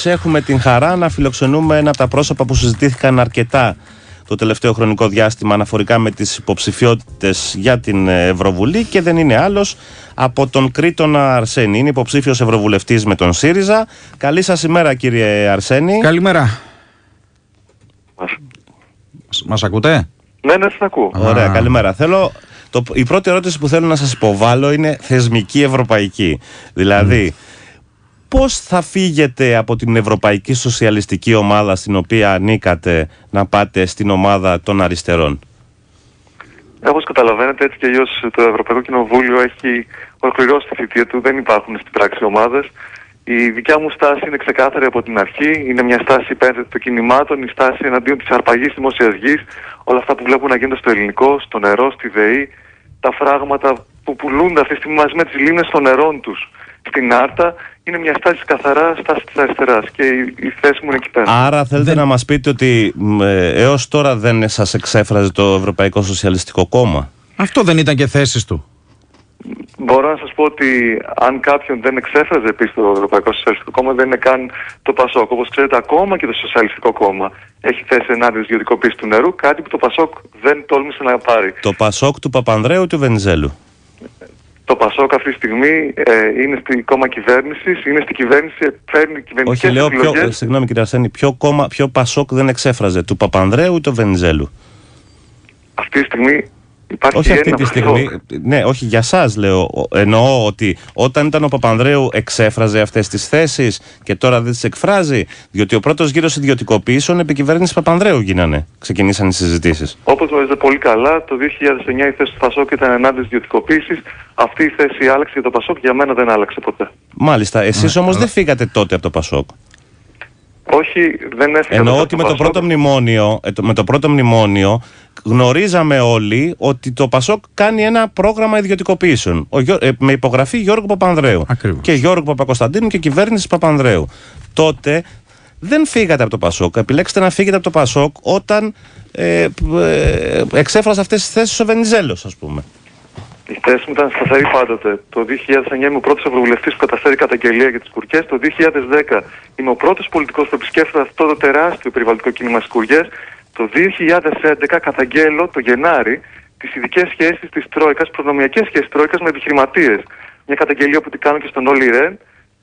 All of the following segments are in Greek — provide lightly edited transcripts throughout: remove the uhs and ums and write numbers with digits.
Έχουμε την χαρά να φιλοξενούμε ένα από τα πρόσωπα που συζητήθηκαν αρκετά το τελευταίο χρονικό διάστημα αναφορικά με τις υποψηφιότητες για την Ευρωβουλή και δεν είναι άλλος από τον Κρήτονα Αρσένη. Είναι υποψήφιος ευρωβουλευτής με τον ΣΥΡΙΖΑ. Καλή σας ημέρα, κύριε Αρσένη. Καλημέρα. Μας ακούτε? Ναι, σας ακούω. Ωραία, καλημέρα. Η πρώτη ερώτηση που θέλω να σας υποβάλω είναι θεσμική ευρωπαϊκή. Δηλαδή, πώς θα φύγετε από την Ευρωπαϊκή Σοσιαλιστική Ομάδα στην οποία ανήκατε να πάτε στην ομάδα των αριστερών? Όπως καταλαβαίνετε, έτσι και αλλιώς το Ευρωπαϊκό Κοινοβούλιο έχει ολοκληρώσει τη θητεία του, δεν υπάρχουν στην πράξη ομάδες. Η δικιά μου στάση είναι ξεκάθαρη από την αρχή. Είναι μια στάση υπέρ των κινημάτων, η στάση εναντίον της αρπαγής δημόσιας γης, όλα αυτά που βλέπουν να γίνονται στο ελληνικό, στο νερό, στη ΔΕΗ, τα φράγματα που πουλούνται αυτή τη στιγμή μαζί με τις λίμνες των νερών τους στην Άρτα. Είναι μια στάση καθαρά στάση της αριστεράς και η θέση μου είναι εκεί πέρα. Άρα θέλετε να μας πείτε ότι έως τώρα δεν σας εξέφραζε το Ευρωπαϊκό Σοσιαλιστικό Κόμμα? Αυτό δεν ήταν και θέσεις του? Μπορώ να σας πω ότι αν κάποιον δεν εξέφραζε επίσης το Ευρωπαϊκό Σοσιαλιστικό Κόμμα, δεν είναι καν το ΠΑΣΟΚ. Όπως ξέρετε, ακόμα και το Σοσιαλιστικό Κόμμα έχει θέσει ενάντια της ιδιωτικοποίησης του νερού, κάτι που το ΠΑΣΟΚ δεν τόλμησε να πάρει. Το ΠΑΣΟΚ του Παπανδρέου ή του Βενιζέλου? Το ΠΑΣΟΚ αυτή τη στιγμή είναι στην κόμμα κυβέρνησης, είναι στην κυβέρνηση, φέρνει κυβερνητικές επιλογές. Όχι, λέω συγγνώμη κύριε Αρσένη, ποιο ΠΑΣΟΚ δεν εξέφραζε, του Παπανδρέου ή του Βενιζέλου? Αυτή τη στιγμή υπάρχει όχι αυτή ένα τη στιγμή, ναι, όχι για σας λέω, εννοώ ότι όταν ήταν ο Παπανδρέου εξέφραζε αυτές τις θέσεις και τώρα δεν τις εκφράζει, διότι ο πρώτος γύρος ιδιωτικοποιήσεων επί κυβέρνηση Παπανδρέου ξεκινήσαν οι συζητήσεις. Όπως γνωρίζετε πολύ καλά, το 2009 η θέση του ΠΑΣΟΚ ήταν ενάντια της ιδιωτικοποίησης. Αυτή η θέση άλλαξε για το ΠΑΣΟΚ, για μένα δεν άλλαξε ποτέ. Μάλιστα, εσείς όμως δεν φύγατε τότε από το ΠΑΣΟΚ. Όχι, δεν έφυγα. Εννοώ ότι με το πρώτο μνημόνιο γνωρίζαμε όλοι ότι το ΠΑΣΟΚ κάνει ένα πρόγραμμα ιδιωτικοποίησεων με υπογραφή Γιώργου Παπανδρέου. Ακριβώς. Και Γιώργου Παπακοσταντίνου και κυβέρνηση Παπανδρέου. Τότε δεν φύγατε από το ΠΑΣΟΚ. Επιλέξτε να φύγετε από το ΠΑΣΟΚ όταν εξέφρασε αυτές τις θέσεις ο Βενιζέλος, ας πούμε. Η θέση μου ήταν σταθερή πάντοτε. Το 2009 είμαι ο πρώτος ευρωβουλευτής που καταφέρει καταγγελία για τις Κουρκές. Το 2010 είμαι ο πρώτος πολιτικός που επισκέφθηκε αυτό το τεράστιο περιβαλλοντικό κίνημα στις Κουρκές. Το 2011 καταγγέλλω το Γενάρη τις ειδικές σχέσεις της Τρόικας, προνομιακές σχέσεις Τρόικας με επιχειρηματίες. Μια καταγγελία που την κάνω και στον Όλι Ρεν.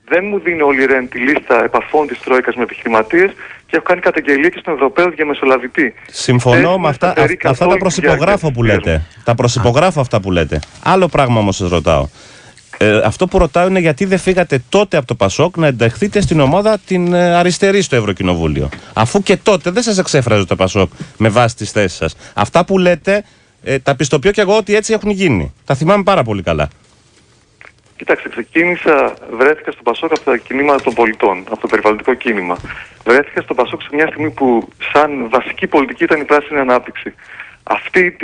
Δεν μου δίνει Όλι Ρεν τη λίστα επαφών της Τρόικας με επιχειρηματίες και έχω κάνει καταγγελία και στον Ευρωπαίο διαμεσολαβητή. Συμφωνώ με αυτά τα προσυπογράφω που λέτε. Τα προσυπογράφω αυτά που λέτε. Άλλο πράγμα όμως σας ρωτάω. Αυτό που ρωτάω είναι γιατί δεν φύγατε τότε από το ΠΑΣΟΚ να ενταχθείτε στην ομάδα την αριστερή στο Ευρωκοινοβούλιο. Αφού και τότε δεν σας εξέφραζε το ΠΑΣΟΚ με βάση τις θέσεις σας. Αυτά που λέτε τα πιστοποιώ και εγώ ότι έτσι έχουν γίνει. Τα θυμάμαι πάρα πολύ καλά. Κοιτάξτε, βρέθηκα στο ΠΑΣΟΚ από τα κινήματα των πολιτών, από το περιβαλλοντικό κίνημα. Βρέθηκα στο ΠΑΣΟΚ σε μια στιγμή που σαν βασική πολιτική ήταν η πράσινη ανάπτυξη. Αυτή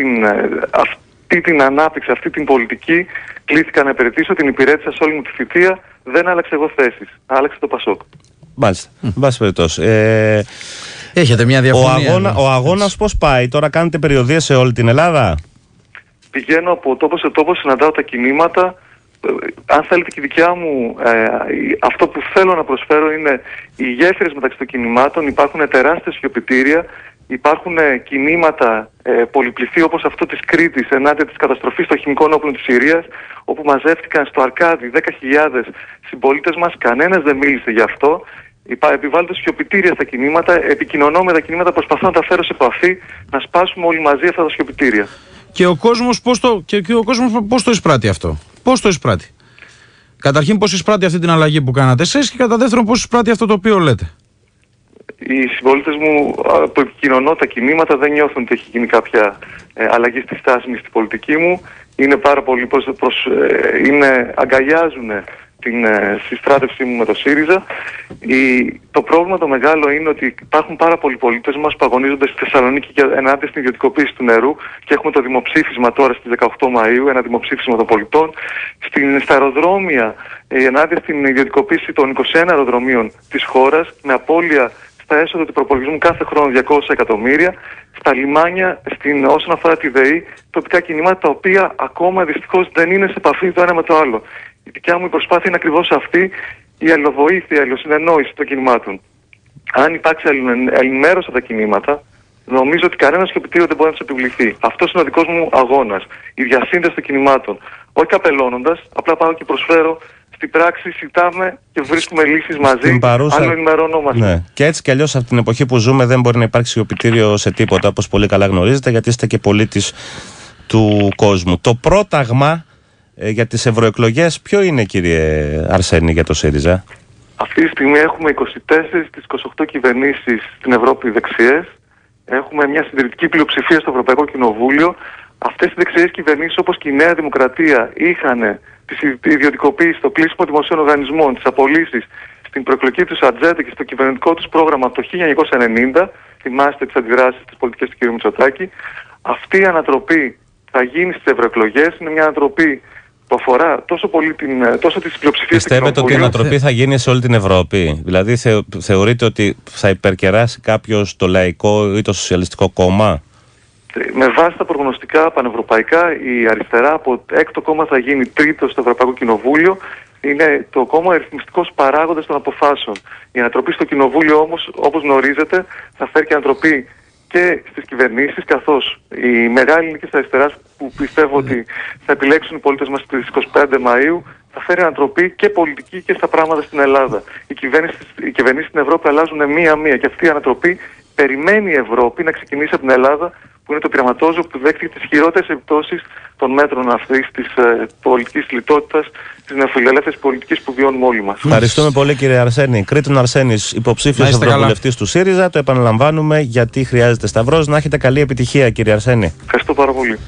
την ανάπτυξη, αυτή την πολιτική κλήθηκα να υπηρετήσω, την υπηρέτησα σε όλη μου τη θητεία, δεν άλλαξε εγώ θέσεις, άλλαξε το ΠΑΣΟΚ. Μάλιστα, βάση περιπτώσει. Έχετε μια διαφωνία. Ο αγώνας πώς πάει, τώρα κάνετε περιοδίες σε όλη την Ελλάδα? Πηγαίνω από τόπο σε τόπο, συναντάω τα κινήματα. Αν θέλετε και η δικιά μου, αυτό που θέλω να προσφέρω είναι οι γέφυρες μεταξύ των κινημάτων. Υπάρχουν τεράστια σιωπητήρια, υπάρχουν κινήματα πολυπληθή όπως αυτό της Κρήτης ενάντια της καταστροφής των χημικών όπλων της Συρίας, όπου μαζεύτηκαν στο Αρκάδι 10.000 συμπολίτες μας, κανένας δεν μίλησε γι' αυτό. Επιβάλλονται σιωπητήρια στα κινήματα, επικοινωνώ με τα κινήματα, προσπαθώ να τα φέρω σε επαφή, να σπάσουμε όλοι μαζί αυτά τα σιωπητήρια. Και ο κόσμος πώς το εισπράττει αυτό? Πώς το εισπράττει? Καταρχήν πώς εισπράττει αυτή την αλλαγή που κάνατε εσείς και κατά δεύτερον πώς εισπράττει αυτό το οποίο λέτε? Οι συμπολίτες μου που επικοινωνώ τα κινήματα δεν νιώθουν ότι έχει γίνει κάποια αλλαγή στη στάση μου, στη πολιτική μου. Είναι πάρα πολύ αγκαλιάζουν την συστράτευσή μου με το ΣΥΡΙΖΑ. Το πρόβλημα το μεγάλο είναι ότι υπάρχουν πάρα πολλοί πολίτες μας που αγωνίζονται στη Θεσσαλονίκη ενάντια στην ιδιωτικοποίηση του νερού και έχουμε το δημοψήφισμα τώρα στις 18 Μαΐου, ένα δημοψήφισμα των πολιτών. Στα αεροδρόμια ενάντια στην ιδιωτικοποίηση των 21 αεροδρομίων της χώρας με απώλεια στα έσοδα του προπολογισμού κάθε χρόνο 200 εκατομμύρια. Στα λιμάνια, όσον αφορά τη ΔΕΗ, τοπικά κινήματα τα οποία ακόμα δυστυχώς δεν είναι σε επαφή το ένα με το άλλο. Η δικιά μου προσπάθεια είναι ακριβώς αυτή, η αλληλοβοήθεια, η αλληλοσυνεννόηση των κινημάτων. Αν υπάρξει ενημέρωση από τα κινήματα, νομίζω ότι κανένα σιωπητήριο δεν μπορεί να του επιβληθεί. Αυτός είναι ο δικός μου αγώνας. Η διασύνδεση των κινημάτων. Όχι καπελώνοντας, απλά πάω και προσφέρω. Στην πράξη συζητάμε και βρίσκουμε λύσεις μαζί, άλλο ενημερωνόμαστε. Ναι. Και έτσι κι αλλιώς από την εποχή που ζούμε δεν μπορεί να υπάρξει σιωπητήριο σε τίποτα, όπως πολύ καλά γνωρίζετε, γιατί είστε και πολίτης του κόσμου. Το πρόταγμα για τις ευρωεκλογές ποιο είναι, κύριε Αρσένη, για το ΣΥΡΙΖΑ? Αυτή τη στιγμή έχουμε 24 στις 28 κυβερνήσεις στην Ευρώπη δεξιές. Έχουμε μια συντηρητική πλειοψηφία στο Ευρωπαϊκό Κοινοβούλιο. Αυτές οι δεξιές κυβερνήσεις, όπως και η Νέα Δημοκρατία, είχαν τη ιδιωτικοποίηση, το κλείσιμο δημοσίων οργανισμών, τις απολύσεις στην προεκλογική τους ατζέντα και στο κυβερνητικό τους πρόγραμμα από το 1990. Θυμάστε τις αντιδράσεις της πολιτικής του κ. Μητσοτάκη. Αυτή η ανατροπή θα γίνει στις ευρωεκλογές. Είναι μια ανατροπή που αφορά τόσο πολύ τόσο τις πλειοψηφίες. Πιστεύετε ότι η ανατροπή θα γίνει σε όλη την Ευρώπη? Δηλαδή θεωρείτε ότι θα υπερκεράσει κάποιος το Λαϊκό ή το Σοσιαλιστικό κόμμα? Με βάση τα προγνωστικά πανευρωπαϊκά, η αριστερά από έκτο κόμμα θα γίνει τρίτο στο Ευρωπαϊκό Κοινοβούλιο. Είναι το κόμμα αριθμιστικός παράγοντας των αποφάσεων. Η ανατροπή στο Κοινοβούλιο όμως, όπως γνωρίζετε, θα φέρει και ανατροπή και στις κυβερνήσεις, καθώς οι μεγάλοι νίκες της αριστεράς που πιστεύω ότι θα επιλέξουν οι πολίτες μας στις 25 Μαΐου θα φέρει ανατροπή και πολιτική και στα πράγματα στην Ελλάδα. Οι κυβερνήσεις στην Ευρώπη αλλάζουν μία-μία και αυτή η ανατροπή περιμένει η Ευρώπη να ξεκινήσει από την Ελλάδα, που είναι το πειραματόζωο που δέχτηκε τις χειρότερες επιπτώσεις των μέτρων αυτής της πολιτικής λιτότητας, της νεοφιλελεύθερης πολιτικής που βιώνουμε όλοι μας. Ευχαριστούμε πολύ, κύριε Αρσένη. Κρήτον Αρσένης, υποψήφιος ευρωβουλευτής του ΣΥΡΙΖΑ. Το επαναλαμβάνουμε γιατί χρειάζεται σταυρός. Να έχετε καλή επιτυχία, κύριε Αρσένη. Ευχαριστώ πάρα πολύ.